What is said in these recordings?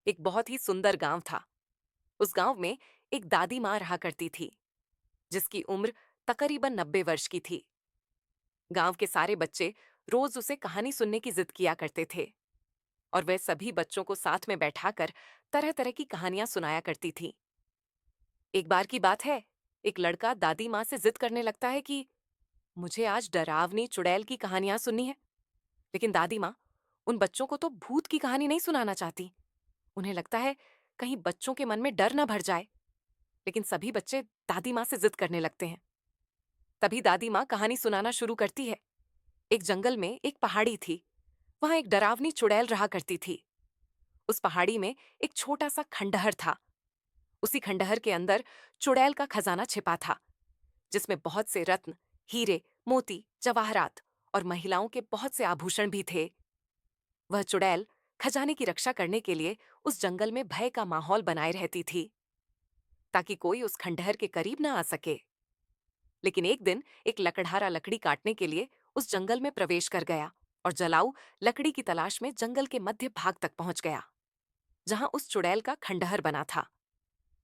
एक बहुत ही सुंदर गांव था। उस गांव में एक दादी माँ रहा करती थी, जिसकी उम्र तकरीबन 90 वर्ष की थी। गांव के सारे बच्चे रोज उसे कहानी सुनने की जिद किया करते थे और वह सभी बच्चों को साथ में बैठाकर तरह तरह की कहानियां सुनाया करती थी। एक बार की बात है, एक लड़का दादी माँ से जिद करने लगता है कि मुझे आज डरावनी चुड़ैल की कहानियां सुननी है। लेकिन दादी माँ उन बच्चों को तो भूत की कहानी नहीं सुनाना चाहती। उन्हें लगता है कहीं बच्चों के मन में डर न भर जाए। लेकिन सभी बच्चे दादी माँ से जिद करने लगते हैं। तभी दादी माँ कहानी सुनाना शुरू करती है। एक जंगल में एक पहाड़ी थी। वहां एक डरावनी चुड़ैल रहा करती थी। उस पहाड़ी में एक छोटा सा खंडहर था। उसी खंडहर के अंदर चुड़ैल का खजाना छिपा था, जिसमें बहुत से रत्न, हीरे, मोती, जवाहरात और महिलाओं के बहुत से आभूषण भी थे। वह चुड़ैल खजाने की रक्षा करने के लिए उस जंगल में भय का माहौल बनाए रहती थी, ताकि कोई उस खंडहर के करीब न आ सके। लेकिन एक दिन एक लकड़हारा लकड़ी काटने के लिए उस जंगल में प्रवेश कर गया और जलाऊ लकड़ी की तलाश में जंगल के मध्य भाग तक पहुंच गया, जहां उस चुड़ैल का खंडहर बना था।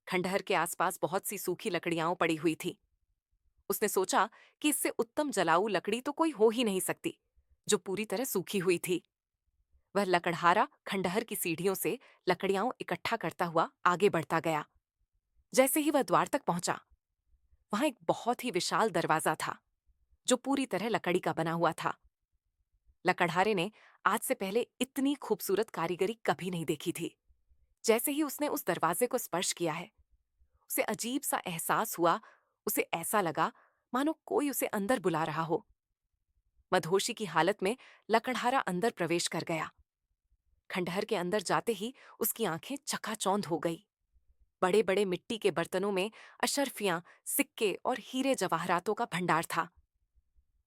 खंडहर के आसपास बहुत सी सूखी लकड़ियां पड़ी हुई थी। उसने सोचा कि इससे उत्तम जलाऊ लकड़ी तो कोई हो ही नहीं सकती, जो पूरी तरह सूखी हुई थी। वह लकड़हारा खंडहर की सीढ़ियों से लकड़ियां इकट्ठा करता हुआ आगे बढ़ता गया। जैसे ही वह द्वार तक पहुंचा, वहां एक बहुत ही विशाल दरवाजा था, जो पूरी तरह लकड़ी का बना हुआ था। लकड़हारे ने आज से पहले इतनी खूबसूरत कारीगरी कभी नहीं देखी थी। जैसे ही उसने उस दरवाजे को स्पर्श किया है, उसे अजीब सा एहसास हुआ। उसे ऐसा लगा मानो कोई उसे अंदर बुला रहा हो। मदहोशी की हालत में लकड़हारा अंदर प्रवेश कर गया। खंडहर के अंदर जाते ही उसकी आंखें चकाचौंध हो गई। बड़े बड़े मिट्टी के बर्तनों में अशर्फियां, सिक्के और हीरे जवाहरातों का भंडार था।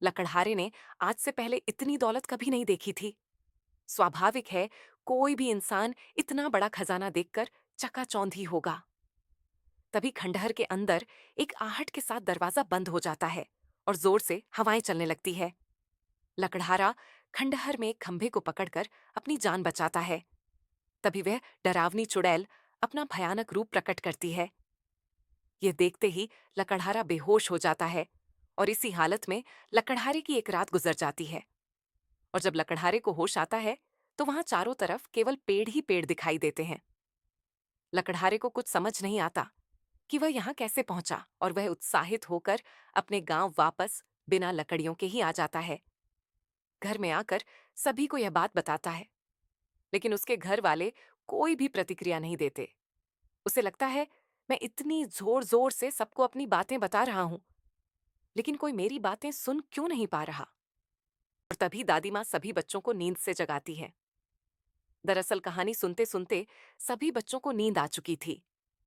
लकड़हारे ने आज से पहले इतनी दौलत कभी नहीं देखी थी। स्वाभाविक है, कोई भी इंसान इतना बड़ा खजाना देखकर चकाचौंध ही होगा। तभी खंडहर के अंदर एक आहट के साथ दरवाजा बंद हो जाता है और जोर से हवाएं चलने लगती है। लकड़हारा खंडहर में एक खंभे को पकड़कर अपनी जान बचाता है। तभी वह डरावनी चुड़ैल अपना भयानक रूप प्रकट करती है। यह देखते ही लकड़हारा बेहोश हो जाता है और इसी हालत में लकड़हारे की एक रात गुजर जाती है। और जब लकड़हारे को होश आता है, तो वहां चारों तरफ केवल पेड़ ही पेड़ दिखाई देते हैं। लकड़हारे को कुछ समझ नहीं आता कि वह यहाँ कैसे पहुंचा, और वह उत्साहित होकर अपने गांव वापस बिना लकड़ियों के ही आ जाता है। घर में आकर सभी को यह बात बताता है, लेकिन उसके घर वाले कोई भी प्रतिक्रिया नहीं देते। उसे लगता है, मैं इतनी जोर जोर से सबको अपनी बातें बता रहा हूं, लेकिन कोई मेरी बातें सुन क्यों नहीं पा रहा। और तभी दादी माँ सभी बच्चों को नींद से जगाती है। दरअसल कहानी सुनते सुनते सभी बच्चों को नींद आ चुकी थी